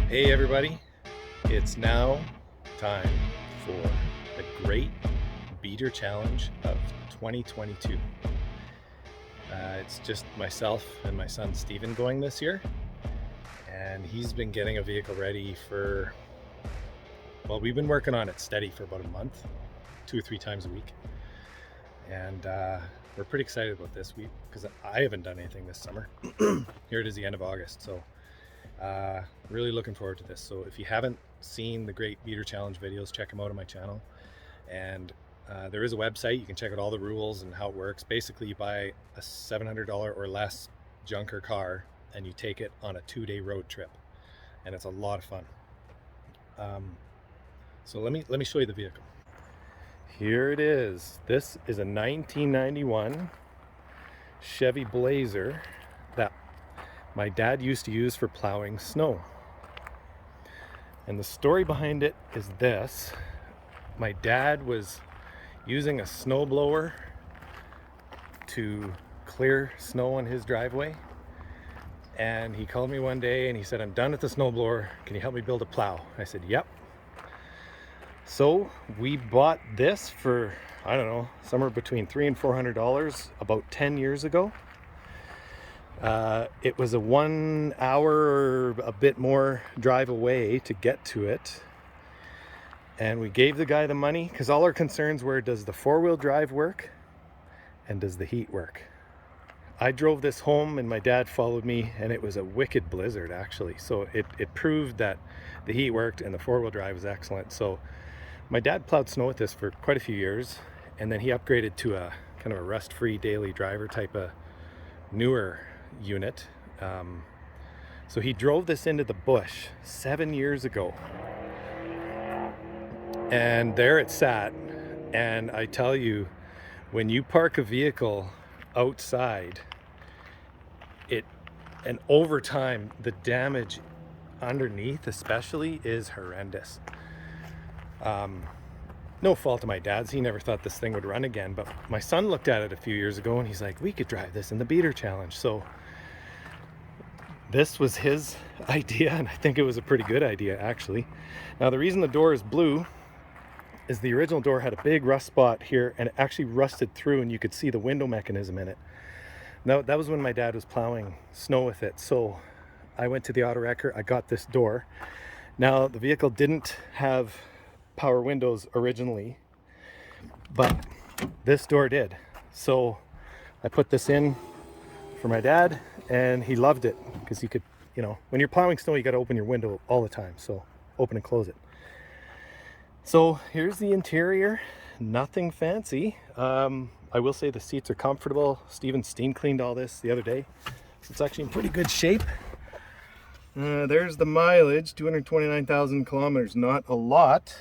Hey everybody, it's now time for the Great Beater Challenge of 2022. It's just myself and my son Steven going this year, and he's been getting a vehicle ready for, well, we've been working on it steady for about a month, 2 or 3 times a week, and we're pretty excited about this week because I haven't done anything this summer. Here it is, the end of August, so really looking forward to this. So if you haven't seen the Great Beater Challenge videos, check them out on my channel. And there is a website, you can check out all the rules and how it works. Basically, you buy a $700 or less junker car and you take it on a 2-day road trip, and it's a lot of fun. So let me show you the vehicle. Here it is. This is a 1991 Chevy Blazer that my dad used to use for plowing snow. And the story behind it is this. My dad was using a snowblower to clear snow on his driveway. And he called me one day and he said, "I'm done with the snowblower. Can you help me build a plow?" I said, "Yep." So we bought this for, I don't know, somewhere between $300 and $400 about 10 years ago. It was a 1 hour or a bit more drive away to get to it. And we gave the guy the money because all our concerns were, does the 4-wheel drive work and does the heat work? I drove this home and my dad followed me, and it was a wicked blizzard actually. So it proved that the heat worked and the 4-wheel drive was excellent. So my dad plowed snow with this for quite a few years, and then he upgraded to a kind of a rust-free daily driver type of newer unit. So he drove this into the bush 7 years ago, and there it sat. And I tell you, when you park a vehicle outside, and over time the damage underneath especially is horrendous. No fault of my dad's, he never thought this thing would run again, but my son looked at it a few years ago and he's like, we could drive this in the Beater Challenge. So this was his idea, and I think it was a pretty good idea actually. Now the reason the door is blue is the original door had a big rust spot here, and it actually rusted through and you could see the window mechanism in it. Now that was when my dad was plowing snow with it. So I went to the auto wrecker, I got this door. Now the vehicle didn't have power windows originally, but this door did. So I put this in for my dad and he loved it because you could, when you're plowing snow, you got to open your window all the time. So open and close it. So here's the interior, nothing fancy. I will say the seats are comfortable. Steven steam cleaned all this the other day, so it's actually in pretty good shape. There's the mileage, 229,000 kilometers, not a lot.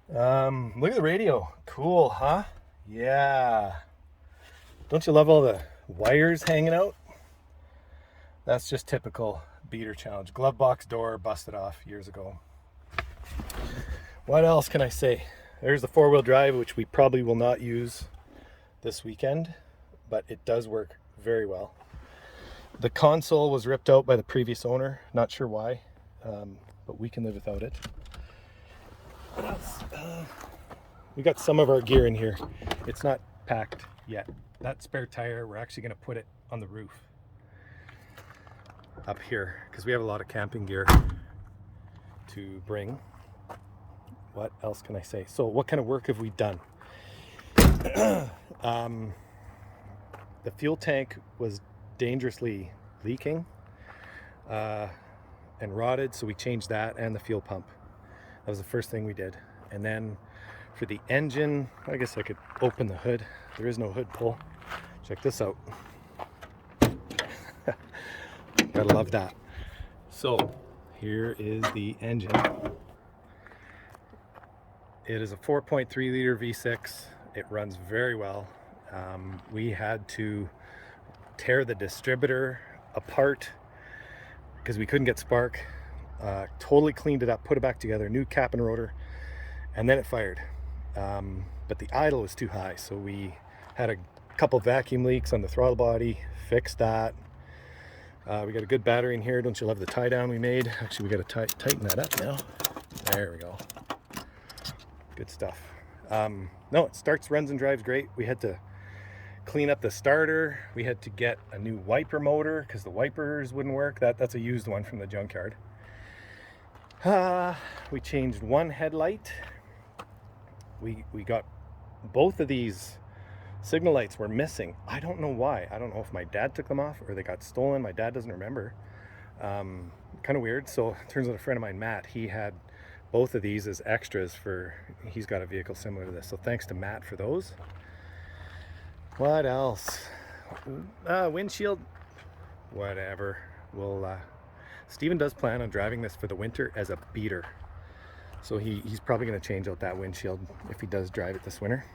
Look at the radio, cool, huh? Yeah. Don't you love all the wires hanging out? That's just typical Beater Challenge. Glove box door busted off years ago. What else can I say? There's the 4-wheel drive, which we probably will not use this weekend, but it does work very well. The console was ripped out by the previous owner, not sure why, but we can live without it. What else? We got some of our gear in here. It's not packed yet. That spare tire, we're actually going to put it on the roof up here because we have a lot of camping gear to bring. What else can I say? So what kind of work have we done? The fuel tank was dangerously leaking and rotted, so we changed that, and the fuel pump. That was the first thing we did. And then for the engine, I guess I could open the hood. There is no hood pull. Check this out. Gotta love that. So here is the engine. It is a 4.3 liter V6. It runs very well. We had to tear the distributor apart because we couldn't get spark. Totally cleaned it up, put it back together, new cap and rotor, and then it fired. But the idle was too high, so we had a couple vacuum leaks on the throttle body, fixed that. We got a good battery in here. Don't you love the tie down we made? Actually, we got to tighten that up now. There we go. Good stuff. No, it starts, runs, and drives great. We had to clean up the starter. We had to get a new wiper motor because the wipers wouldn't work. That's a used one from the junkyard. We changed one headlight. We got both of these signal lights were missing. I don't know why. I don't know if my dad took them off or they got stolen. My dad doesn't remember. Kind of weird. So it turns out a friend of mine, Matt, he had both of these as extras for, he's got a vehicle similar to this. So thanks to Matt for those. What else? Windshield, whatever. Steven does plan on driving this for the winter as a beater. So he's probably going to change out that windshield if he does drive it this winter.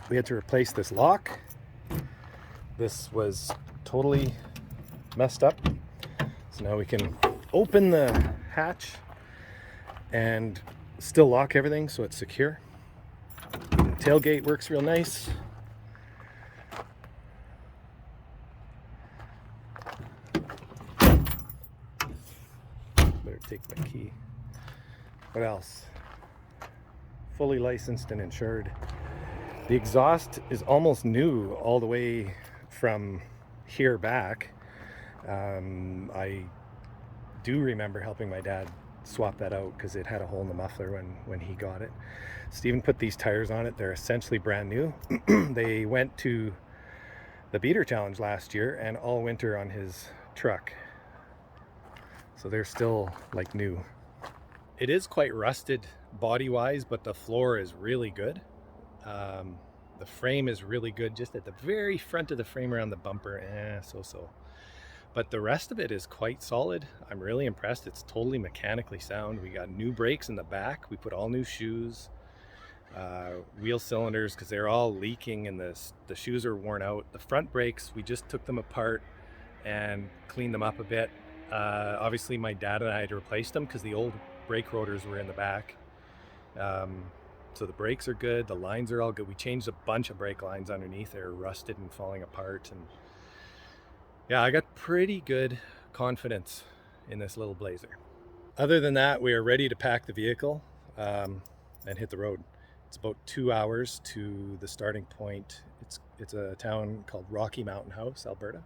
We had to replace this lock. This was totally messed up. So now we can open the hatch and still lock everything so it's secure. Tailgate works real nice. Better take my key. What else? Fully licensed and insured. The exhaust is almost new all the way from here back. I do remember helping my dad swap that out because it had a hole in the muffler when he got it. Steven put these tires on it. They're essentially brand new. They went to the beater challenge last year and all winter on his truck. So they're still like new. It is quite rusted body-wise, but the floor is really good. The frame is really good, just at the very front of the frame around the bumper, so. But the rest of it is quite solid. I'm really impressed. It's totally mechanically sound. We got new brakes in the back. We put all new shoes, wheel cylinders, because they're all leaking and the shoes are worn out. The front brakes, we just took them apart and cleaned them up a bit. Obviously my dad and I had to replace them because the old brake rotors were in the back. So the brakes are good, the lines are all good. We changed a bunch of brake lines underneath. They're rusted and falling apart. And yeah, I got pretty good confidence in this little Blazer. Other than that, we are ready to pack the vehicle and hit the road. It's about 2 hours to the starting point. It's a town called Rocky Mountain House, Alberta.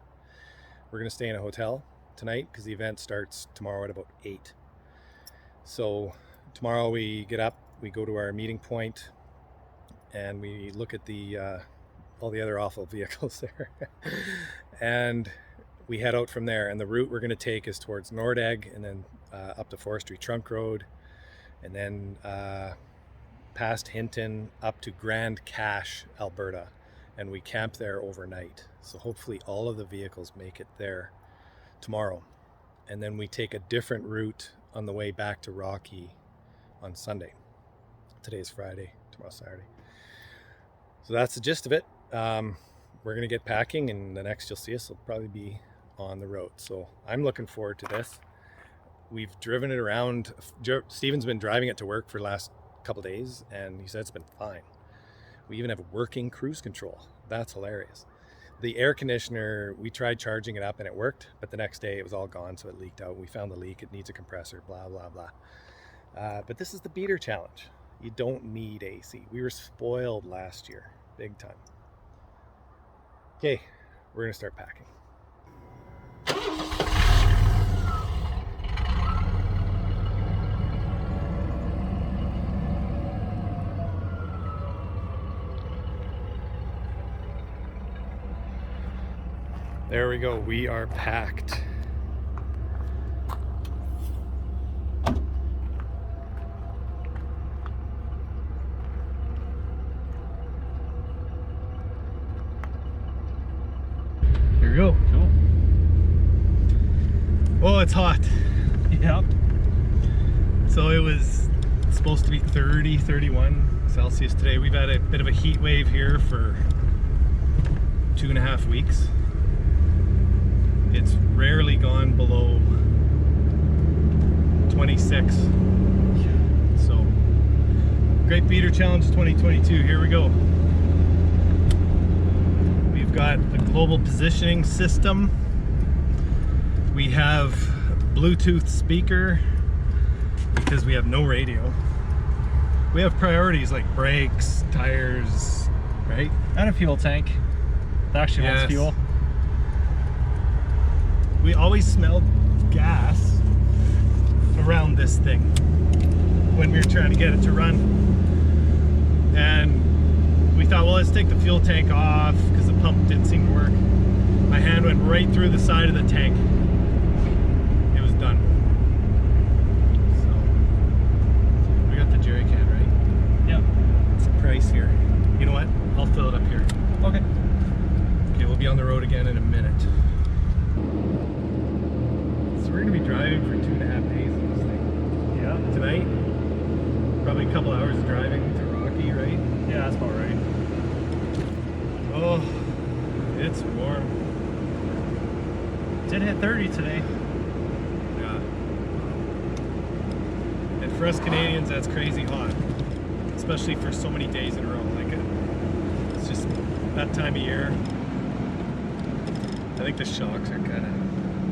We're gonna stay in a hotel tonight because the event starts tomorrow at about 8. So tomorrow we get up, we go to our meeting point and we look at all the other awful vehicles there. And we head out from there, and the route we're going to take is towards Nordegg and then up to Forestry Trunk Road and then past Hinton up to Grand Cache, Alberta, and we camp there overnight. So hopefully all of the vehicles make it there tomorrow, and then we take a different route on the way back to Rocky on Sunday. Today's Friday, tomorrow's Saturday. So that's the gist of it. We're gonna get packing, and the next you'll see us will probably be on the road. So I'm looking forward to this. We've driven it around. Steven's been driving it to work for the last couple days, and he said it's been fine. We even have working cruise control. That's hilarious. The air conditioner, we tried charging it up and it worked, but the next day it was all gone, so it leaked out. We found the leak, it needs a compressor, blah, blah, blah. But this is the beater challenge. You don't need AC. We were spoiled last year, big time. Okay, we're gonna start packing. There we go, we are packed. Here we go. Cool. Oh, it's hot. Yep. So it was supposed to be 30, 31 Celsius today. We've had a bit of a heat wave here for 2.5 weeks. It's rarely gone below 26. So, Great Beater Challenge 2022, here we go. We've got the global positioning system. have Bluetooth speaker because we have no radio. We have priorities like brakes, tires, right? And a fuel tank that actually wants fuel. We always smelled gas around this thing when we were trying to get it to run. And we thought, well, let's take the fuel tank off because the pump didn't seem to work. My hand went right through the side of the tank. It was done. So, we got the jerry can, right? Yeah. It's the price here. You know what? I'll fill it up here. Okay. Okay, we'll be on the road again in a minute. So we're gonna be driving for 2.5 days in this thing. Yeah. Tonight, probably a couple hours driving to Rocky, right? Yeah, that's about right. Oh, it's warm. Did hit 30 today. Yeah. And for us Canadians, that's crazy hot. Especially for so many days in a row. Like, it's just that time of year. I think the shocks are kind of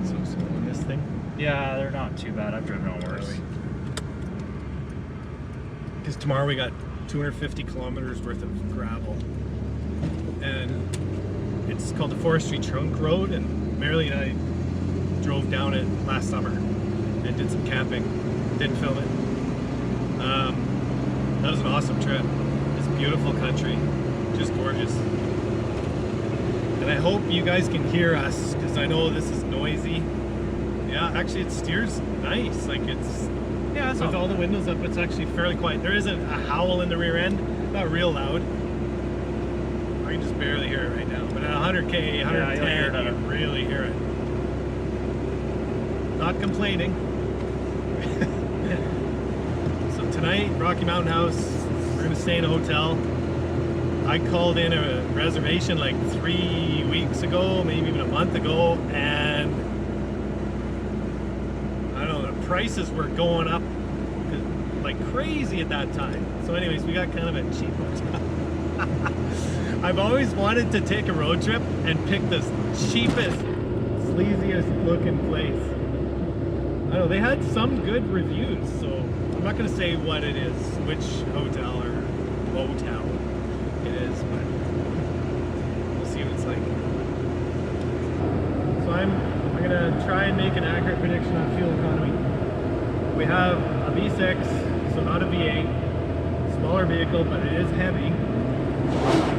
so on this thing. Yeah, they're not too bad. I've driven on worse. Because tomorrow we got 250 kilometers worth of gravel. And it's called the Forestry Trunk Road, and Marilee and I drove down it last summer and did some camping. Didn't film it. That was an awesome trip. It's beautiful country, just gorgeous. And I hope you guys can hear us, because I know this is noisy. Yeah, actually it steers nice. Like it's, yeah, it's with all the windows up, it's actually fairly quiet. There isn't a howl in the rear end, not real loud. I can just barely hear it right now. But at 100K, 110, you really hear it. Not complaining. So tonight, Rocky Mountain House, we're gonna stay in a hotel. I called in a reservation like 3 weeks ago, maybe even a month ago, and I don't know, the prices were going up like crazy at that time. So anyways, we got kind of a cheap hotel. I've always wanted to take a road trip and pick the cheapest, sleaziest looking place. I don't know, they had some good reviews, so I'm not gonna say what it is, which hotel or motel it is, but we'll see what it's like. So I'm gonna try and make an accurate prediction on fuel economy. We have a V6, so not a V8, smaller vehicle, but it is heavy,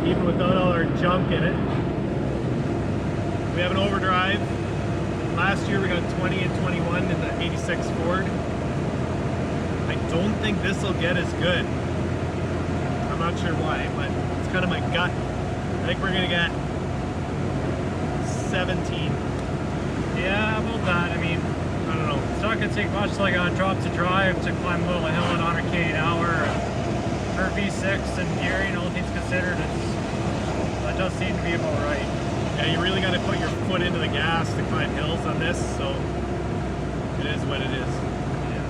even without all our junk in it. We have an overdrive. Last year we got 20 and 21 in the 86 Ford. I don't think this will get as good. I'm not sure why, but it's kind of my gut. I think we're gonna get 17. Yeah, about that. I mean, I don't know. It's not gonna take much, like on drop to drive, to climb a little hill at 100K an hour. For V6 and gearing, all things considered, that does seem to be about right. Yeah, you really got to put your foot into the gas to climb hills on this, so it is what it is. Yeah.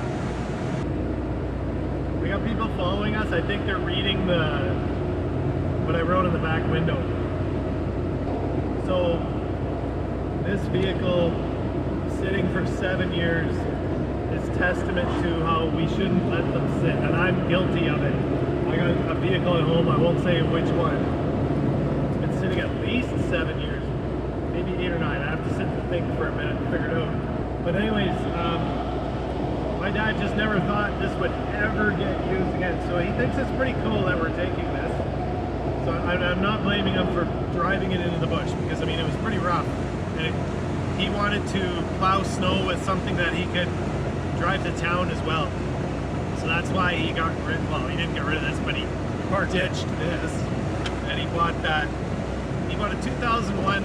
We got people following us. I think they're reading what I wrote on the back window. So this vehicle sitting for 7 years is testament to how we shouldn't let them sit, and I'm guilty of it. I got a vehicle at home, I won't say which one. It's been sitting at least 7 years, maybe 8 or 9. I have to sit and think for a minute and figure it out. But anyways, my dad just never thought this would ever get used again. So he thinks it's pretty cool that we're taking this. So I'm not blaming him for driving it into the bush, because I mean, it was pretty rough. And he wanted to plow snow with something that he could drive to town as well. So that's why he got rid, well, he didn't get rid of this, but he ditched this, and he bought that. He bought a 2001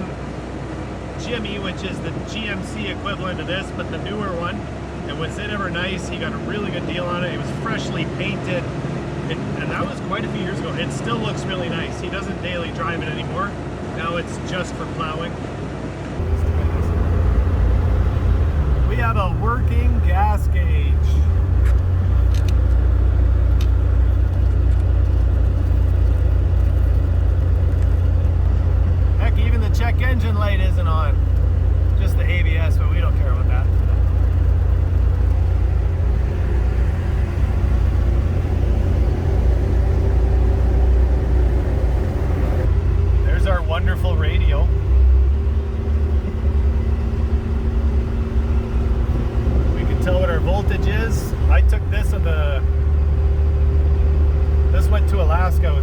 GME, which is the GMC equivalent of this, but the newer one. And was it ever nice? He got a really good deal on it. It was freshly painted, and that was quite a few years ago. It still looks really nice. He doesn't daily drive it anymore. Now it's just for plowing. We have a working gas gauge. Heck, even the check engine light isn't on. Just the ABS, but we don't care about that.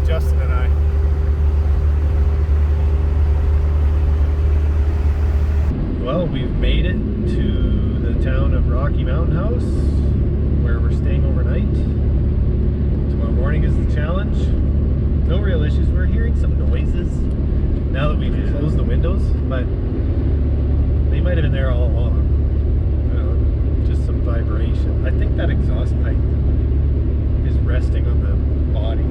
Justin and I. Well, we've made it to the town of Rocky Mountain House, where we're staying overnight. Tomorrow morning is the challenge. No real issues. We're hearing some noises now that we've closed the windows, but they might have been there all along. Just some vibration. I think that exhaust pipe is resting on the body.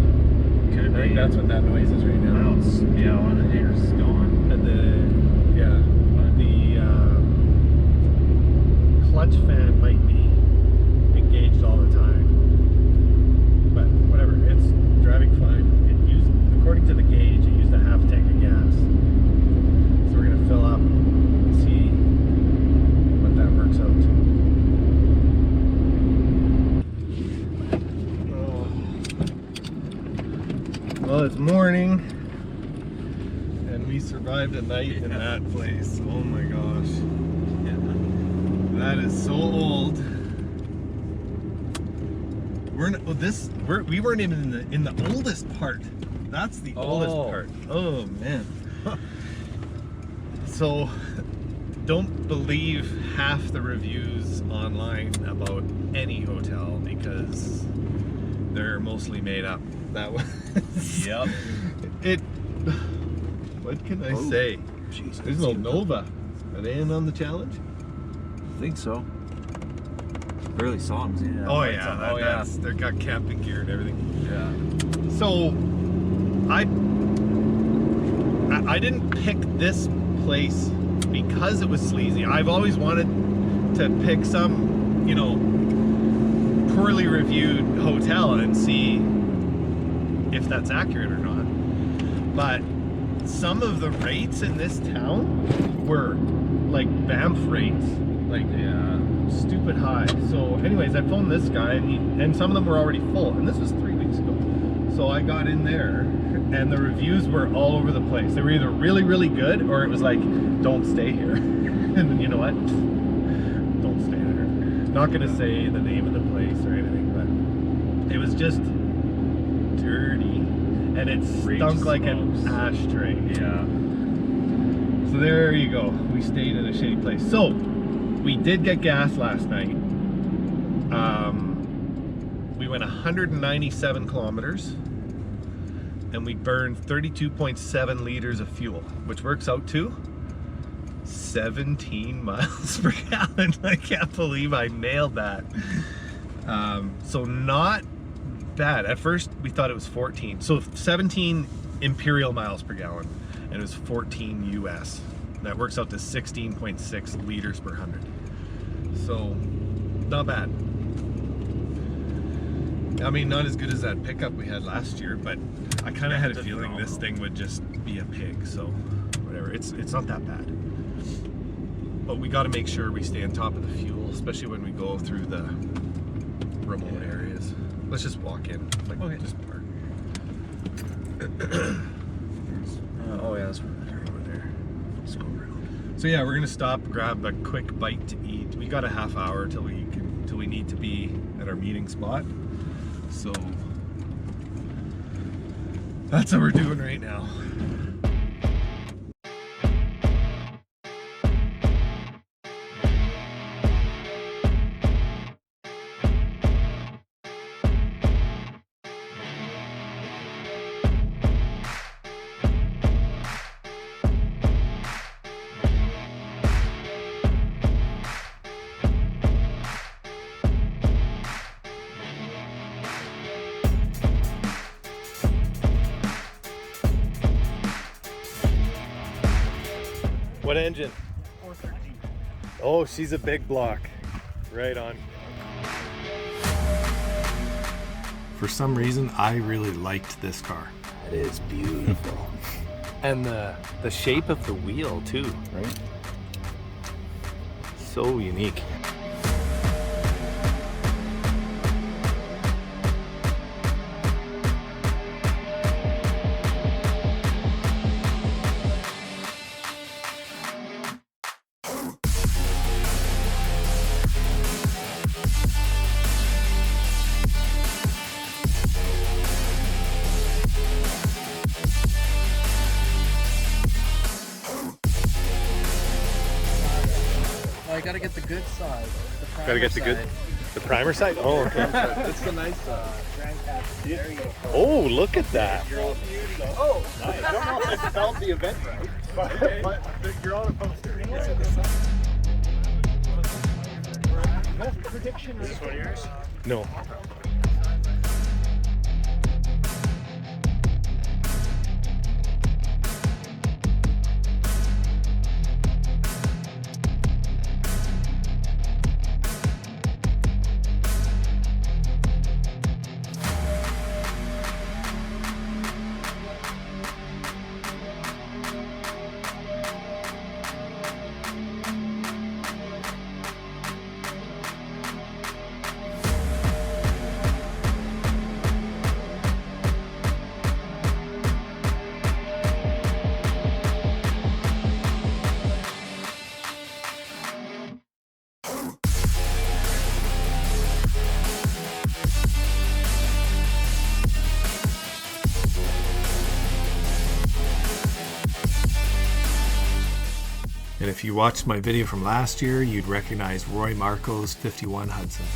Could I think that's what that noise is right now. Yeah, one of the haters is gone. And the clutch fan might be engaged all the time, but whatever, it's driving fine. It used, according to the gauge, it used a half tank of gas. So we're gonna fill up and see what that works out to. Well, it's morning, and we survived a night in that place. Oh my gosh. That is so old. We weren't even in the oldest part. That's the oldest part. Oh man. So don't believe half the reviews online about any hotel because they're mostly made up. That was Yep. it. What can I say? Jeez, There's no Nova. Are they in on the challenge? I think so. Barely saw them. Yeah. Oh yeah, they've got camping gear and everything. Yeah. So I didn't pick this place because it was sleazy. I've always wanted to pick some, you know, poorly reviewed hotel and see if that's accurate or not. But some of the rates in this town were like Banff rates. Like, stupid high. So anyways, I phoned this guy and some of them were already full, and this was 3 weeks ago. So I got in there and the reviews were all over the place. They were either really, really good or it was like, don't stay here. And you know what? Don't stay there. Not gonna say the name of the place or anything, but it was just dirty and it stunk like an ashtray. Yeah. So there you go. We stayed in a shitty place. So we did get gas last night. We went 197 kilometers and we burned 32.7 liters of fuel, which works out to 17 miles per gallon. I can't believe I nailed that. So not bad. At first we thought it was 14. So 17 imperial miles per gallon and it was 14 US. That works out to 16.6 liters per 100. So, not bad. I mean, not as good as that pickup we had last year, but I kind of had a feeling this thing would just be a pig. So, whatever. It's not that bad. But we got to make sure we stay on top of the fuel, especially when we go through the remote areas. Let's just walk in. Like, okay. Just park. Oh yeah, that's So yeah, we're gonna stop, grab a quick bite to eat. We got a half hour till we need to be at our meeting spot. So that's what we're doing right now. What engine? 413. Oh, she's a big block. Right on. For some reason, I really liked this car. It is beautiful. And the shape of the wheel too, right? So unique. I gotta get the good side. The Gotta get the good, the primer side. Oh, okay. It's the nice There you go. Oh, look at that. Oh, nice. I don't know if I spelled the event right, but you're on a poster. Best prediction. Is this one of yours? No. And if you watched my video from last year, you'd recognize Roy Marco's 51 Hudson.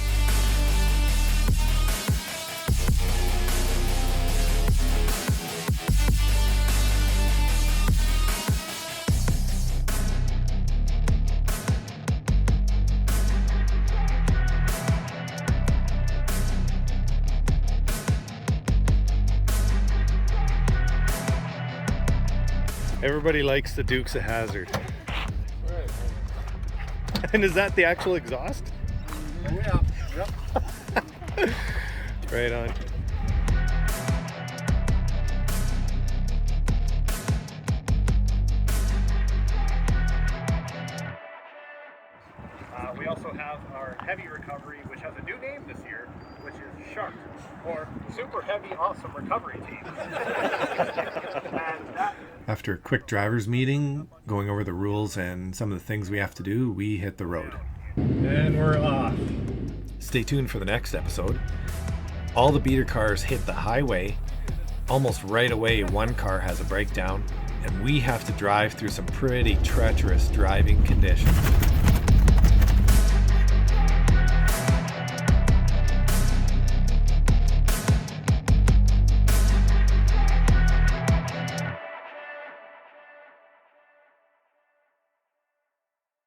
Everybody likes the Dukes of Hazzard. And is that the actual exhaust? Yeah. Yep. Right on. We also have our heavy recovery, which has a new name this year, which is Shark, or Super Heavy Awesome Recovery Team. And that After a quick driver's meeting, going over the rules and some of the things we have to do, we hit the road. And we're off. Stay tuned for the next episode. All the beater cars hit the highway. Almost right away, one car has a breakdown, and we have to drive through some pretty treacherous driving conditions.